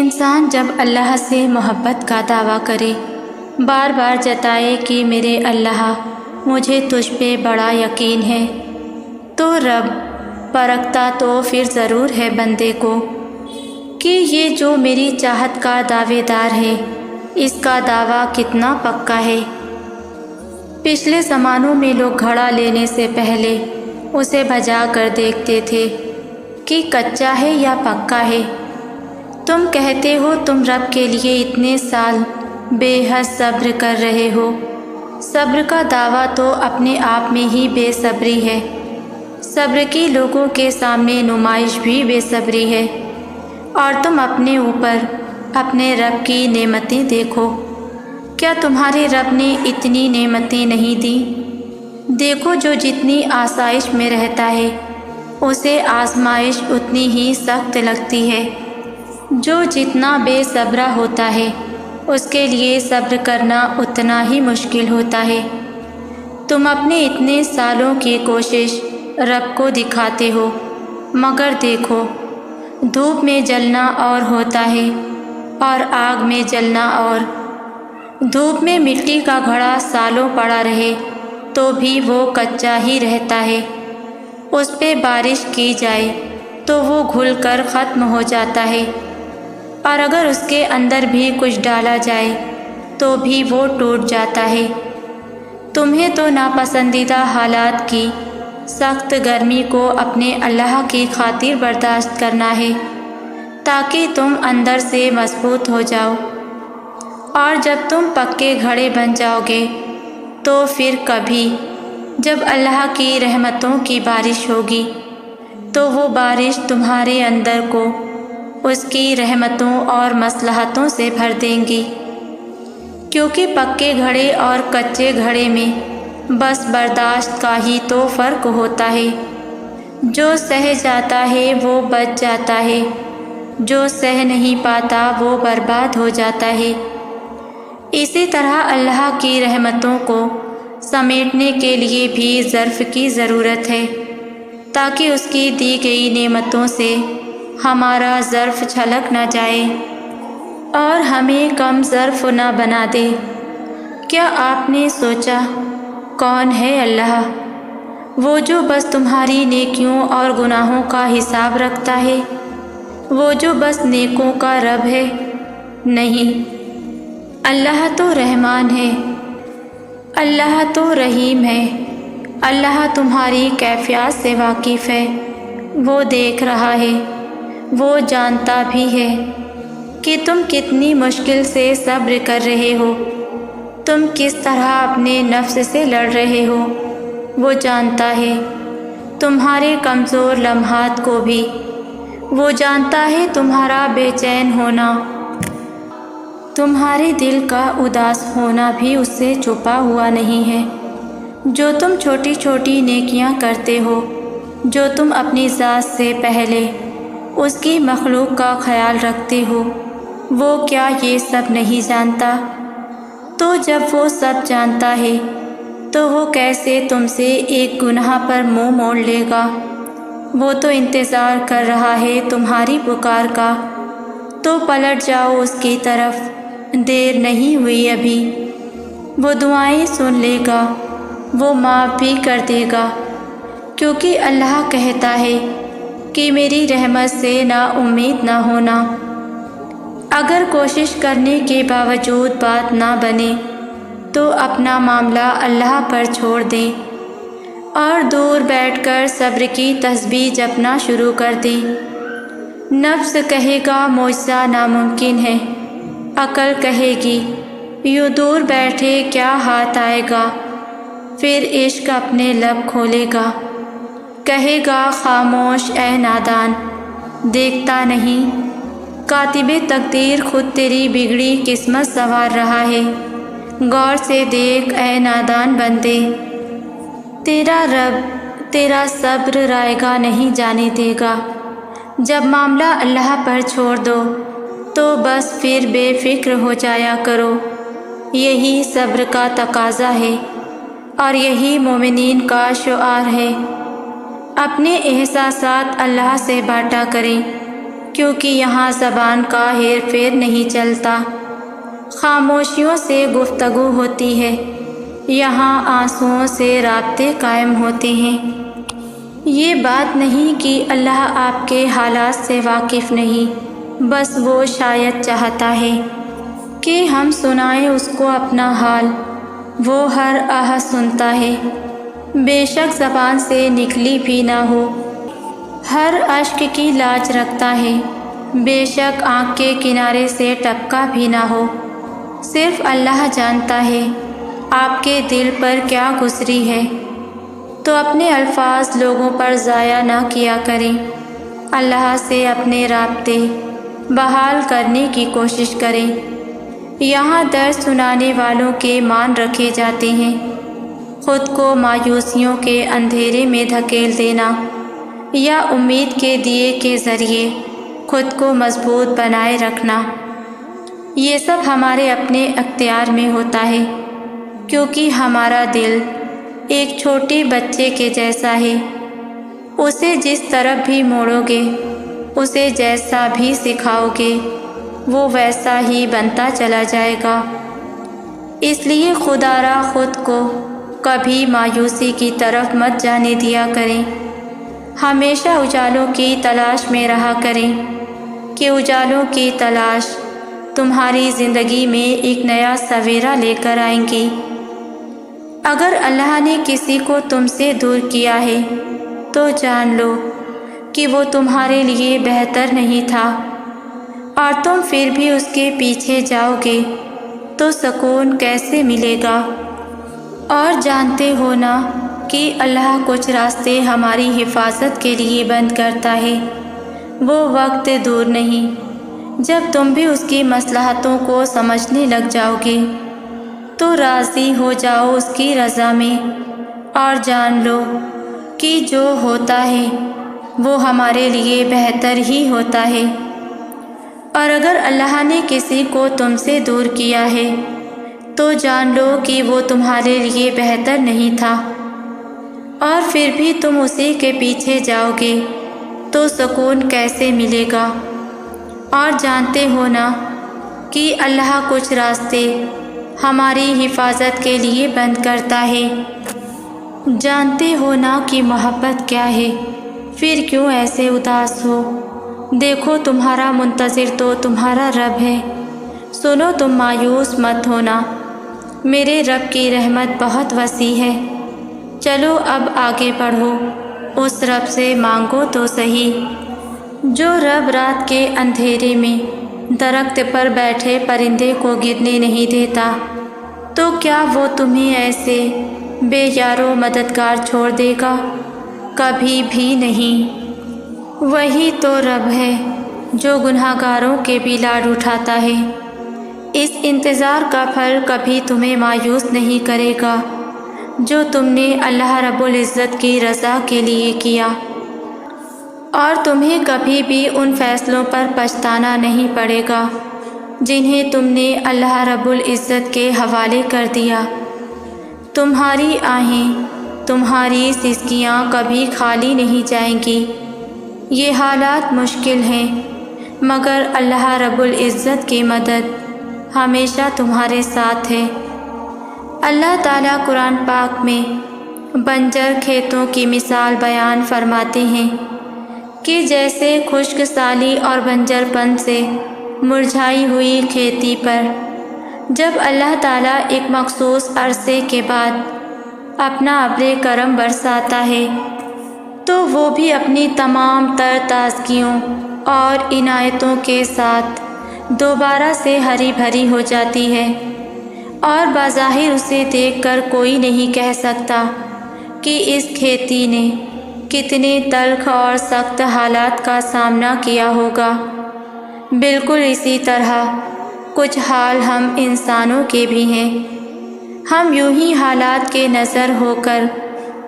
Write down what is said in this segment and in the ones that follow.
انسان جب اللہ سے محبت کا دعویٰ کرے، بار بار جتائے کہ میرے اللہ مجھے تجھ پہ بڑا یقین ہے، تو رب پرکھتا تو پھر ضرور ہے بندے کو کہ یہ جو میری چاہت کا دعوے دار ہے اس کا دعویٰ کتنا پکا ہے۔ پچھلے زمانوں میں لوگ گھڑا لینے سے پہلے اسے بجا کر دیکھتے تھے کہ کچا ہے یا پکا ہے۔ تم کہتے ہو تم رب کے لیے اتنے سال بے حد صبر کر رہے ہو۔ صبر کا دعویٰ تو اپنے آپ میں ہی بے صبری ہے۔ صبر کی لوگوں کے سامنے نمائش بھی بے صبری ہے۔ اور تم اپنے اوپر اپنے رب کی نعمتیں دیکھو، کیا تمہارے رب نے اتنی نعمتیں نہیں دیں؟ دیکھو جو جتنی آسائش میں رہتا ہے اسے آزمائش اتنی ہی سخت لگتی ہے۔ جو جتنا بے صبرا ہوتا ہے اس کے لیے صبر کرنا اتنا ہی مشکل ہوتا ہے۔ تم اپنے اتنے سالوں کی کوشش رب کو دکھاتے ہو، مگر دیکھو دھوپ میں جلنا اور ہوتا ہے اور آگ میں جلنا اور۔ دھوپ میں مٹی کا گھڑا سالوں پڑا رہے تو بھی وہ کچا ہی رہتا ہے۔ اس پہ بارش کی جائے تو وہ گھل کر ختم ہو جاتا ہے، اور اگر اس کے اندر بھی کچھ ڈالا جائے تو بھی وہ ٹوٹ جاتا ہے۔ تمہیں تو ناپسندیدہ حالات کی سخت گرمی کو اپنے اللہ کی خاطر برداشت کرنا ہے تاکہ تم اندر سے مضبوط ہو جاؤ، اور جب تم پکے گھڑے بن جاؤ گے تو پھر کبھی جب اللہ کی رحمتوں کی بارش ہوگی تو وہ بارش تمہارے اندر کو اس کی رحمتوں اور مصلحتوں سے بھر دیں گی، کیونکہ پکے گھڑے اور کچے گھڑے میں بس برداشت کا ہی تو فرق ہوتا ہے۔ جو سہ جاتا ہے وہ بچ جاتا ہے، جو سہ نہیں پاتا وہ برباد ہو جاتا ہے۔ اسی طرح اللہ کی رحمتوں کو سمیٹنے کے لیے بھی ظرف کی ضرورت ہے تاکہ اس کی دی گئی نعمتوں سے ہمارا ظرف چھلک نہ جائے اور ہمیں کم ظرف نہ بنا دے۔ کیا آپ نے سوچا کون ہے اللہ؟ وہ جو بس تمہاری نیکیوں اور گناہوں کا حساب رکھتا ہے، وہ جو بس نیکوں کا رب ہے؟ نہیں، اللہ تو رحمان ہے، اللہ تو رحیم ہے۔ اللہ تمہاری کیفیات سے واقف ہے، وہ دیکھ رہا ہے، وہ جانتا بھی ہے کہ تم کتنی مشکل سے صبر کر رہے ہو، تم کس طرح اپنے نفس سے لڑ رہے ہو۔ وہ جانتا ہے تمہارے کمزور لمحات کو بھی، وہ جانتا ہے تمہارا بے چین ہونا، تمہارے دل کا اداس ہونا بھی اس سے چھپا ہوا نہیں ہے۔ جو تم چھوٹی چھوٹی نیکیاں کرتے ہو، جو تم اپنی ذات سے پہلے اس کی مخلوق کا خیال رکھتے ہو، وہ کیا یہ سب نہیں جانتا؟ تو جب وہ سب جانتا ہے تو وہ کیسے تم سے ایک گناہ پر منہ موڑ لے گا؟ وہ تو انتظار کر رہا ہے تمہاری پکار کا، تو پلٹ جاؤ اس کی طرف، دیر نہیں ہوئی ابھی۔ وہ دعائیں سن لے گا، وہ معاف بھی کر دے گا، کیونکہ اللہ کہتا ہے کہ میری رحمت سے نا امید نہ ہونا۔ اگر کوشش کرنے کے باوجود بات نہ بنے تو اپنا معاملہ اللہ پر چھوڑ دیں اور دور بیٹھ کر صبر کی تسبیح جپنا شروع کر دیں۔ نفس کہے گا معجزہ ناممکن ہے، عقل کہے گی یوں دور بیٹھے کیا ہاتھ آئے گا، پھر عشق اپنے لب کھولے گا، کہے گا خاموش اے نادان، دیکھتا نہیں کاتب تقدیر خود تیری بگڑی قسمت سنوار رہا ہے، غور سے دیکھ اے نادان بندے، تیرا رب تیرا صبر رائگاں نہیں جانے دے گا۔ جب معاملہ اللہ پر چھوڑ دو تو بس پھر بے فکر ہو جایا کرو، یہی صبر کا تقاضا ہے اور یہی مومنین کا شعار ہے۔ اپنے احساسات اللہ سے بانٹا کریں، کیونکہ یہاں زبان کا ہیر پھیر نہیں چلتا، خاموشیوں سے گفتگو ہوتی ہے، یہاں آنسوؤں سے رابطے قائم ہوتے ہیں۔ یہ بات نہیں کہ اللہ آپ کے حالات سے واقف نہیں، بس وہ شاید چاہتا ہے کہ ہم سنائیں اس کو اپنا حال۔ وہ ہر آہ سنتا ہے، بے شک زبان سے نکلی بھی نہ ہو، ہر اشک کی لاج رکھتا ہے، بے شک آنکھ کے کنارے سے ٹپکا بھی نہ ہو۔ صرف اللہ جانتا ہے آپ کے دل پر کیا گزری ہے، تو اپنے الفاظ لوگوں پر ضائع نہ کیا کریں۔ اللہ سے اپنے رابطے بحال کرنے کی کوشش کریں۔ یہاں درس سنانے والوں کے مان رکھے جاتے ہیں، خود کو مایوسیوں کے اندھیرے میں دھکیل دینا یا امید کے دیے کے ذریعے خود کو مضبوط بنائے رکھنا، یہ سب ہمارے اپنے اختیار میں ہوتا ہے، کیونکہ ہمارا دل ایک چھوٹے بچے کے جیسا ہے، اسے جس طرف بھی موڑو گے، اسے جیسا بھی سکھاؤ گے، وہ ویسا ہی بنتا چلا جائے گا۔ اس لیے خدا را خود کو کبھی مایوسی کی طرف مت جانے دیا کریں، ہمیشہ اجالوں کی تلاش میں رہا کریں کہ اجالوں کی تلاش تمہاری زندگی میں ایک نیا سویرا لے کر آئیں گی۔ اگر اللہ نے کسی کو تم سے دور کیا ہے تو جان لو کہ وہ تمہارے لیے بہتر نہیں تھا، اور تم پھر بھی اس کے پیچھے جاؤ گے تو سکون کیسے ملے گا؟ اور جانتے ہو نا کہ اللہ کچھ راستے ہماری حفاظت کے لیے بند کرتا ہے۔ وہ وقت دور نہیں جب تم بھی اس کی مصلحتوں کو سمجھنے لگ جاؤ گے، تو راضی ہو جاؤ اس کی رضا میں، اور جان لو کہ جو ہوتا ہے وہ ہمارے لیے بہتر ہی ہوتا ہے۔ اور اگر اللہ نے کسی کو تم سے دور کیا ہے تو جان لو کہ وہ تمہارے لیے بہتر نہیں تھا، اور پھر بھی تم اسی کے پیچھے جاؤ گے تو سکون کیسے ملے گا؟ اور جانتے ہو نا کہ اللہ کچھ راستے ہماری حفاظت کے لیے بند کرتا ہے۔ جانتے ہو نا کہ محبت کیا ہے، پھر کیوں ایسے اداس ہو؟ دیکھو تمہارا منتظر تو تمہارا رب ہے، سنو تم مایوس مت ہونا، میرے رب کی رحمت بہت وسیع ہے۔ چلو اب آگے بڑھو، اس رب سے مانگو تو صحیح، جو رب رات کے اندھیرے میں درخت پر بیٹھے پرندے کو گرنے نہیں دیتا، تو کیا وہ تمہیں ایسے بے یار و مددگار چھوڑ دے گا؟ کبھی بھی نہیں۔ وہی تو رب ہے جو گنہگاروں کے بھی لاڈ اٹھاتا ہے۔ اس انتظار کا پھل کبھی تمہیں مایوس نہیں کرے گا جو تم نے اللہ رب العزت کی رضا کے لیے کیا، اور تمہیں کبھی بھی ان فیصلوں پر پچھتانا نہیں پڑے گا جنہیں تم نے اللہ رب العزت کے حوالے کر دیا۔ تمہاری آہیں، تمہاری سسکیاں کبھی خالی نہیں جائیں گی۔ یہ حالات مشکل ہیں، مگر اللہ رب العزت کی مدد ہمیشہ تمہارے ساتھ ہے۔ اللہ تعالیٰ قرآن پاک میں بنجر کھیتوں کی مثال بیان فرماتے ہیں کہ جیسے خشک سالی اور بنجر پن سے مرجھائی ہوئی کھیتی پر جب اللہ تعالیٰ ایک مخصوص عرصے کے بعد اپنا ابر کرم برساتا ہے تو وہ بھی اپنی تمام تر تازگیوں اور عنایتوں کے ساتھ دوبارہ سے ہری بھری ہو جاتی ہے، اور بظاہر اسے دیکھ کر کوئی نہیں کہہ سکتا کہ اس کھیتی نے کتنے تلخ اور سخت حالات کا سامنا کیا ہوگا۔ بالکل اسی طرح کچھ حال ہم انسانوں کے بھی ہیں۔ ہم یوں ہی حالات کے نظر ہو کر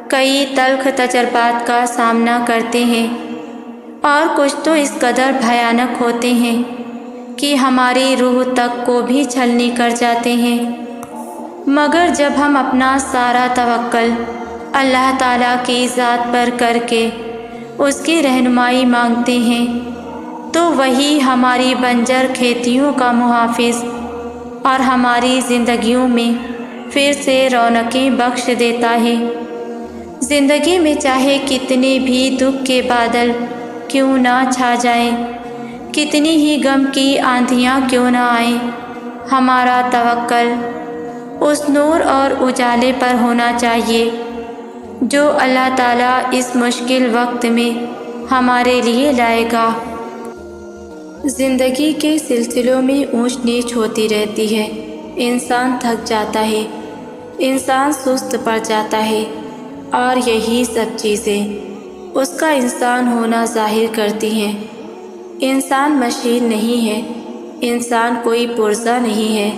کئی تلخ تجربات کا سامنا کرتے ہیں، اور کچھ تو اس قدر بھیانک ہوتے ہیں کہ ہماری روح تک کو بھی چھلنی کر جاتے ہیں۔ مگر جب ہم اپنا سارا توکل اللہ تعالیٰ کی ذات پر کر کے اس کی رہنمائی مانگتے ہیں تو وہی ہماری بنجر کھیتیوں کا محافظ اور ہماری زندگیوں میں پھر سے رونقیں بخش دیتا ہے۔ زندگی میں چاہے کتنے بھی دکھ کے بادل کیوں نہ چھا جائیں، کتنی ہی غم کی آندھیاں کیوں نہ آئیں، ہمارا توکل اس نور اور اجالے پر ہونا چاہیے جو اللہ تعالیٰ اس مشکل وقت میں ہمارے لیے لائے گا۔ زندگی کے سلسلوں میں اونچ نیچ ہوتی رہتی ہے، انسان تھک جاتا ہے، انسان سست پڑ جاتا ہے، اور یہی سب چیزیں اس کا انسان ہونا ظاہر کرتی ہیں۔ انسان مشین نہیں ہے، انسان کوئی پرزہ نہیں ہے،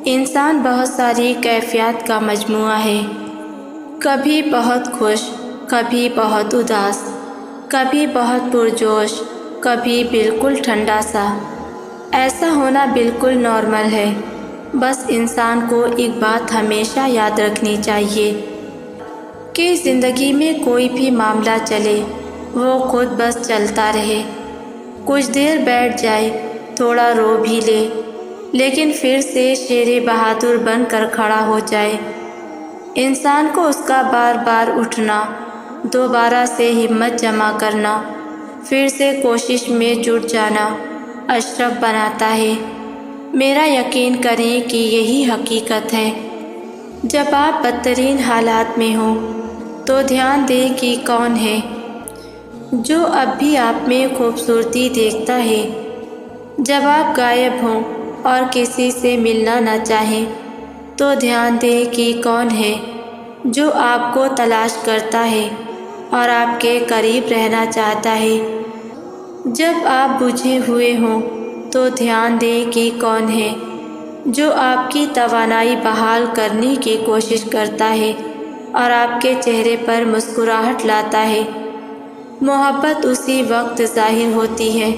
انسان بہت ساری کیفیات کا مجموعہ ہے، کبھی بہت خوش، کبھی بہت اداس، کبھی بہت پرجوش، کبھی بالکل ٹھنڈا سا۔ ایسا ہونا بالکل نارمل ہے۔ بس انسان کو ایک بات ہمیشہ یاد رکھنی چاہیے کہ زندگی میں کوئی بھی معاملہ چلے وہ خود بس چلتا رہے، کچھ دیر بیٹھ جائے، تھوڑا رو بھی لے، لیکن پھر سے شیر بہادر بن کر کھڑا ہو جائے۔ انسان کو اس کا بار بار اٹھنا، دوبارہ سے ہمت جمع کرنا، پھر سے کوشش میں جٹ جانا اشرف بناتا ہے۔ میرا یقین کریں کہ یہی حقیقت ہے۔ جب آپ بدترین حالات میں ہوں تو دھیان دیں کہ کون ہے جو اب بھی آپ میں خوبصورتی دیکھتا ہے۔ جب آپ غائب ہوں اور کسی سے ملنا نہ چاہیں تو دھیان دیں کہ کون ہے جو آپ کو تلاش کرتا ہے اور آپ کے قریب رہنا چاہتا ہے۔ جب آپ بجھے ہوئے ہوں تو دھیان دیں کہ کون ہے جو آپ کی توانائی بحال کرنے کی کوشش کرتا ہے اور آپ کے چہرے پر مسکراہٹ لاتا ہے۔ محبت اسی وقت ظاہر ہوتی ہے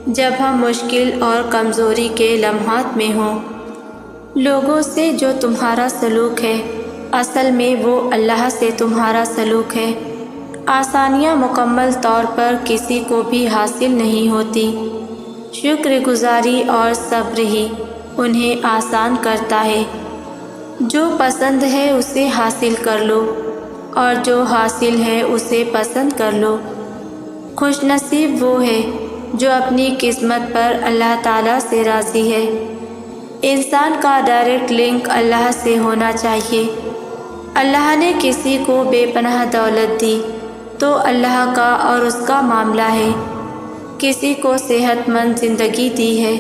جب ہم مشکل اور کمزوری کے لمحات میں ہوں۔ لوگوں سے جو تمہارا سلوک ہے اصل میں وہ اللہ سے تمہارا سلوک ہے۔ آسانیاں مکمل طور پر کسی کو بھی حاصل نہیں ہوتی، شکر گزاری اور صبر ہی انہیں آسان کرتا ہے۔ جو پسند ہے اسے حاصل کر لو اور جو حاصل ہے اسے پسند کر لو۔ خوش نصیب وہ ہے جو اپنی قسمت پر اللہ تعالیٰ سے راضی ہے۔ انسان کا ڈائریکٹ لنک اللہ سے ہونا چاہیے۔ اللہ نے کسی کو بے پناہ دولت دی تو اللہ کا اور اس کا معاملہ ہے، کسی کو صحت مند زندگی دی ہے،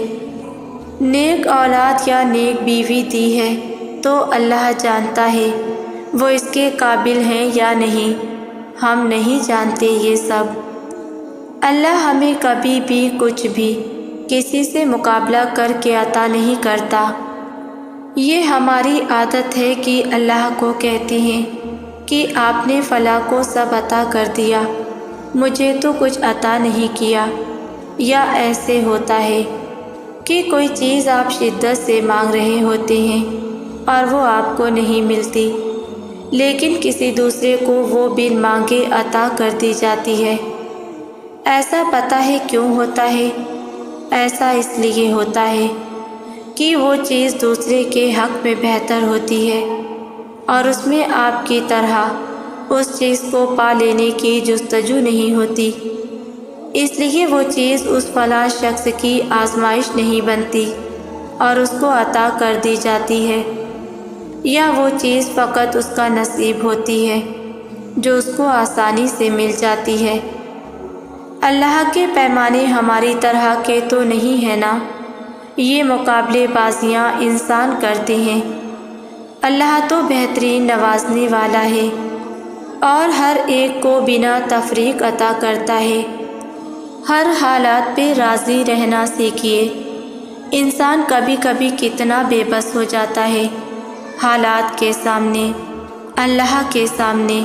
نیک اولاد یا نیک بیوی دی ہے تو اللہ جانتا ہے وہ اس کے قابل ہیں یا نہیں، ہم نہیں جانتے یہ سب۔ اللہ ہمیں کبھی بھی کچھ بھی کسی سے مقابلہ کر کے عطا نہیں کرتا۔ یہ ہماری عادت ہے کہ اللہ کو کہتے ہیں کہ آپ نے فلاں کو سب عطا کر دیا، مجھے تو کچھ عطا نہیں کیا۔ یا ایسے ہوتا ہے کہ کوئی چیز آپ شدت سے مانگ رہے ہوتے ہیں اور وہ آپ کو نہیں ملتی، لیکن کسی دوسرے کو وہ بن مانگے عطا کر دی جاتی ہے۔ ایسا پتہ ہے کیوں ہوتا ہے؟ ایسا اس لیے ہوتا ہے کہ وہ چیز دوسرے کے حق میں بہتر ہوتی ہے اور اس میں آپ کی طرح اس چیز کو پا لینے کی جستجو نہیں ہوتی، اس لیے وہ چیز اس فلاں شخص کی آزمائش نہیں بنتی اور اس کو عطا کر دی جاتی ہے، یا وہ چیز فقط اس کا نصیب ہوتی ہے جو اس کو آسانی سے مل جاتی ہے۔ اللہ کے پیمانے ہماری طرح کے تو نہیں ہیں نا، یہ مقابلے بازیاں انسان کرتے ہیں۔ اللہ تو بہترین نوازنے والا ہے اور ہر ایک کو بنا تفریق عطا کرتا ہے۔ ہر حالات پہ راضی رہنا سیکھیے۔ انسان کبھی کبھی کتنا بے بس ہو جاتا ہے حالات کے سامنے، اللہ کے سامنے،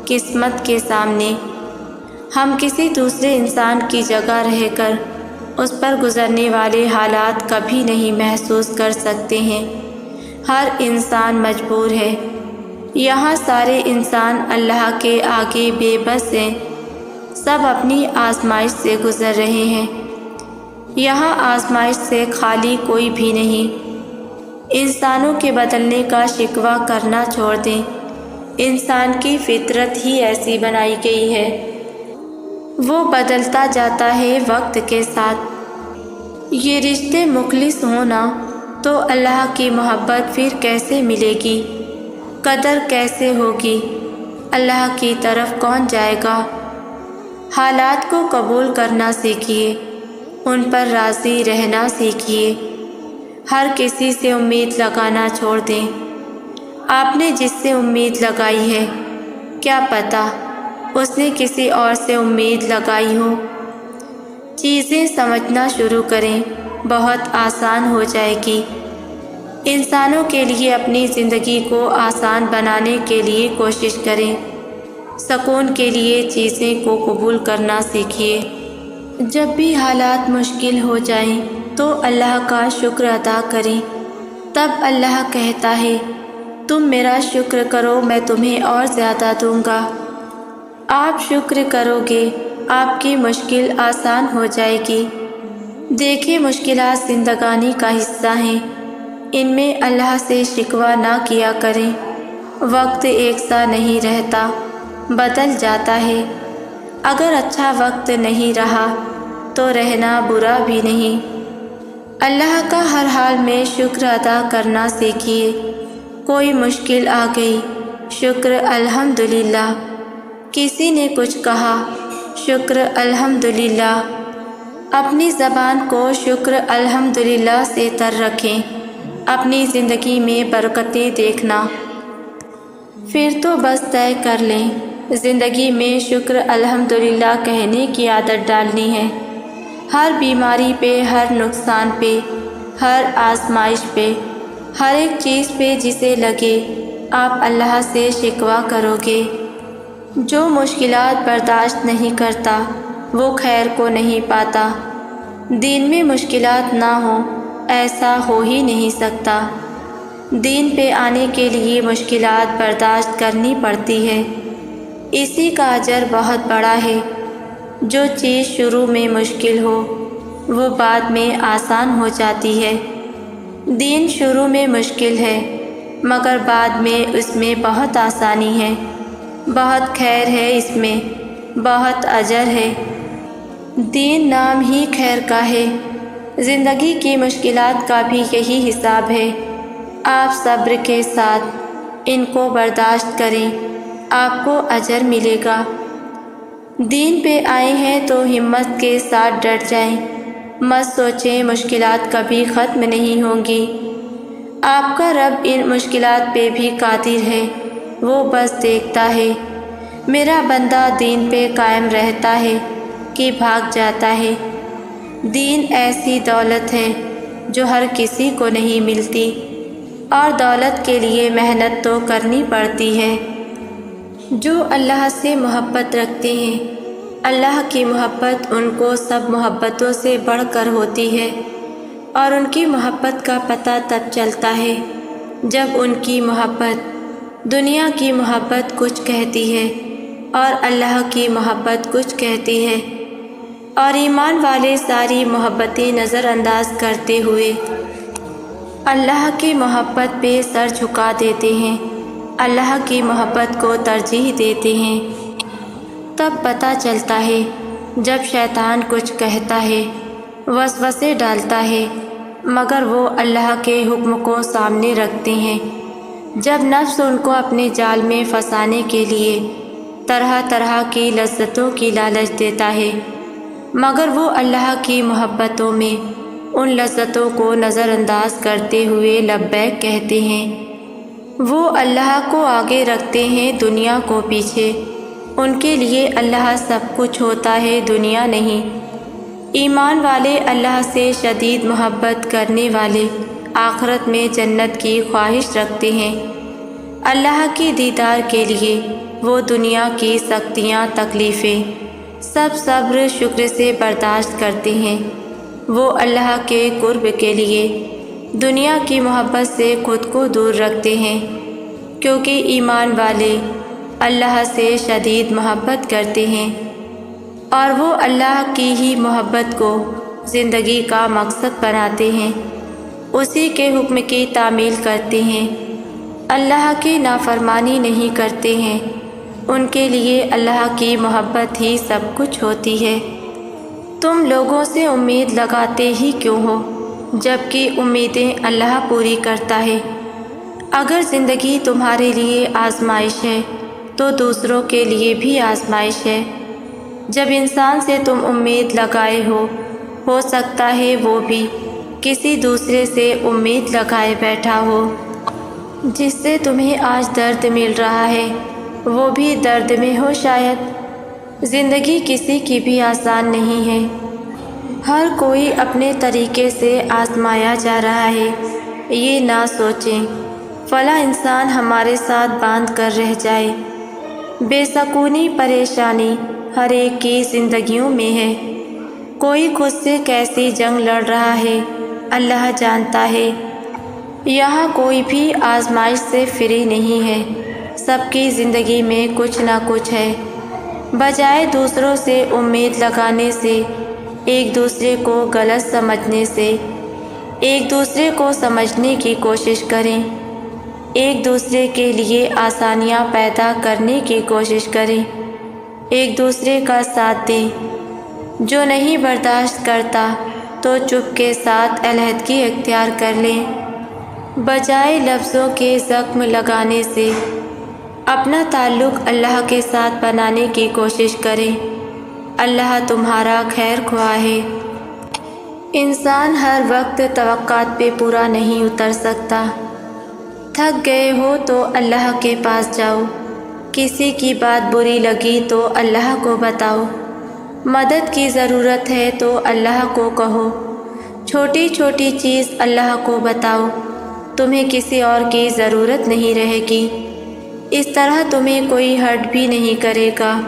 قسمت کے سامنے۔ ہم کسی دوسرے انسان کی جگہ رہ کر اس پر گزرنے والے حالات کبھی نہیں محسوس کر سکتے ہیں۔ ہر انسان مجبور ہے۔ یہاں سارے انسان اللہ کے آگے بے بس ہیں، سب اپنی آزمائش سے گزر رہے ہیں۔ یہاں آزمائش سے خالی کوئی بھی نہیں۔ انسانوں کے بدلنے کا شکوہ کرنا چھوڑ دیں، انسان کی فطرت ہی ایسی بنائی گئی ہے، وہ بدلتا جاتا ہے وقت کے ساتھ۔ یہ رشتے مخلص ہونا تو اللہ کی محبت پھر کیسے ملے گی، قدر کیسے ہوگی، اللہ کی طرف کون جائے گا؟ حالات کو قبول کرنا سیکھیے، ان پر راضی رہنا سیکھیے، ہر کسی سے امید لگانا چھوڑ دیں۔ آپ نے جس سے امید لگائی ہے، کیا پتہ اس نے کسی اور سے امید لگائی ہو۔ چیزیں سمجھنا شروع کریں، بہت آسان ہو جائے گی۔ انسانوں کے لیے اپنی زندگی کو آسان بنانے کے لیے کوشش کریں، سکون کے لیے چیزیں کو قبول کرنا سیکھیے۔ جب بھی حالات مشکل ہو جائیں تو اللہ کا شکر ادا کریں، تب اللہ کہتا ہے تم میرا شکر کرو میں تمہیں اور زیادہ دوں گا۔ آپ شکر کرو گے، آپ کی مشکل آسان ہو جائے گی۔ دیکھیں مشکلات زندگانی کا حصہ ہیں، ان میں اللہ سے شکوہ نہ کیا کریں۔ وقت ایک سا نہیں رہتا، بدل جاتا ہے۔ اگر اچھا وقت نہیں رہا تو رہنا برا بھی نہیں۔ اللہ کا ہر حال میں شکر ادا کرنا سیکھیے۔ کوئی مشکل آ گئی، شکر الحمدللہ۔ کسی نے کچھ کہا، شکر الحمدللہ۔ اپنی زبان کو شکر الحمدللہ سے تر رکھیں، اپنی زندگی میں برکتیں دیکھنا۔ پھر تو بس طے کر لیں، زندگی میں شکر الحمدللہ کہنے کی عادت ڈالنی ہے۔ ہر بیماری پہ، ہر نقصان پہ، ہر آزمائش پہ، ہر ایک چیز پہ جسے لگے آپ اللہ سے شکوہ کرو گے۔ جو مشکلات برداشت نہیں کرتا وہ خیر کو نہیں پاتا۔ دین میں مشکلات نہ ہوں ایسا ہو ہی نہیں سکتا۔ دین پہ آنے کے لیے مشکلات برداشت کرنی پڑتی ہے، اسی کا اجر بہت بڑا ہے۔ جو چیز شروع میں مشکل ہو وہ بعد میں آسان ہو جاتی ہے۔ دین شروع میں مشکل ہے مگر بعد میں اس میں بہت آسانی ہے، بہت خیر ہے، اس میں بہت اجر ہے۔ دین نام ہی خیر کا ہے۔ زندگی کی مشکلات کا بھی یہی حساب ہے۔ آپ صبر کے ساتھ ان کو برداشت کریں، آپ کو اجر ملے گا۔ دین پہ آئے ہیں تو ہمت کے ساتھ ڈٹ جائیں، مت سوچیں مشکلات کبھی ختم نہیں ہوں گی۔ آپ کا رب ان مشکلات پہ بھی قادر ہے، وہ بس دیکھتا ہے میرا بندہ دین پہ قائم رہتا ہے کہ بھاگ جاتا ہے۔ دین ایسی دولت ہے جو ہر کسی کو نہیں ملتی، اور دولت کے لیے محنت تو کرنی پڑتی ہے۔ جو اللہ سے محبت رکھتے ہیں، اللہ کی محبت ان کو سب محبتوں سے بڑھ کر ہوتی ہے، اور ان کی محبت کا پتہ تب چلتا ہے جب ان کی محبت دنیا کی محبت کچھ کہتی ہے اور اللہ کی محبت کچھ کہتی ہے، اور ایمان والے ساری محبتیں نظر انداز کرتے ہوئے اللہ کی محبت پہ سر جھکا دیتے ہیں، اللہ کی محبت کو ترجیح دیتے ہیں۔ تب پتہ چلتا ہے جب شیطان کچھ کہتا ہے، وسوسے ڈالتا ہے، مگر وہ اللہ کے حکم کو سامنے رکھتے ہیں۔ جب نفس ان کو اپنے جال میں پھنسانے کے لیے طرح طرح کی لذتوں کی لالچ دیتا ہے، مگر وہ اللہ کی محبتوں میں ان لذتوں کو نظر انداز کرتے ہوئے لبیک کہتے ہیں۔ وہ اللہ کو آگے رکھتے ہیں، دنیا کو پیچھے۔ ان کے لیے اللہ سب کچھ ہوتا ہے، دنیا نہیں۔ ایمان والے اللہ سے شدید محبت کرنے والے آخرت میں جنت کی خواہش رکھتے ہیں۔ اللہ کی دیدار کے لیے وہ دنیا کی سختیاں، تکلیفیں سب صبر شکر سے برداشت کرتے ہیں۔ وہ اللہ کے قرب کے لیے دنیا کی محبت سے خود کو دور رکھتے ہیں، کیونکہ ایمان والے اللہ سے شدید محبت کرتے ہیں، اور وہ اللہ کی ہی محبت کو زندگی کا مقصد بناتے ہیں، اسی کے حکم کی تعمیل کرتے ہیں، اللہ کی نافرمانی نہیں کرتے ہیں، ان کے لیے اللہ کی محبت ہی سب کچھ ہوتی ہے۔ تم لوگوں سے امید لگاتے ہی کیوں ہو جبکہ امیدیں اللہ پوری کرتا ہے۔ اگر زندگی تمہارے لیے آزمائش ہے تو دوسروں کے لیے بھی آزمائش ہے۔ جب انسان سے تم امید لگائے ہو سکتا ہے وہ بھی کسی دوسرے سے امید لگائے بیٹھا ہو۔ جس سے تمہیں آج درد مل رہا ہے وہ بھی درد میں ہو شاید۔ زندگی کسی کی بھی آسان نہیں ہے، ہر کوئی اپنے طریقے سے آزمایا جا رہا ہے۔ یہ نہ سوچیں فلاں انسان ہمارے ساتھ باندھ کر رہ جائے۔ بے سکونی پریشانی ہر ایک کی زندگیوں میں ہے۔ کوئی خود سے کیسی جنگ لڑ رہا ہے اللہ جانتا ہے۔ یہاں کوئی بھی آزمائش سے فری نہیں ہے، سب کی زندگی میں کچھ نہ کچھ ہے۔ بجائے دوسروں سے امید لگانے سے، ایک دوسرے کو غلط سمجھنے سے، ایک دوسرے کو سمجھنے کی کوشش کریں، ایک دوسرے کے لیے آسانیاں پیدا کرنے کی کوشش کریں، ایک دوسرے کا ساتھ دیں۔ جو نہیں برداشت کرتا تو چپ کے ساتھ علیحدگی اختیار کر لیں۔ بجائے لفظوں کے زخم لگانے سے اپنا تعلق اللہ کے ساتھ بنانے کی کوشش کریں۔ اللہ تمہارا خیر خواہ ہے۔ انسان ہر وقت توقعات پہ پورا نہیں اتر سکتا۔ تھک گئے ہو تو اللہ کے پاس جاؤ، کسی کی بات بری لگی تو اللہ کو بتاؤ، مدد کی ضرورت ہے تو اللہ کو کہو، چھوٹی چھوٹی چیز اللہ کو بتاؤ، تمہیں کسی اور کی ضرورت نہیں رہے گی۔ اس طرح تمہیں کوئی ہرٹ بھی نہیں کرے گا۔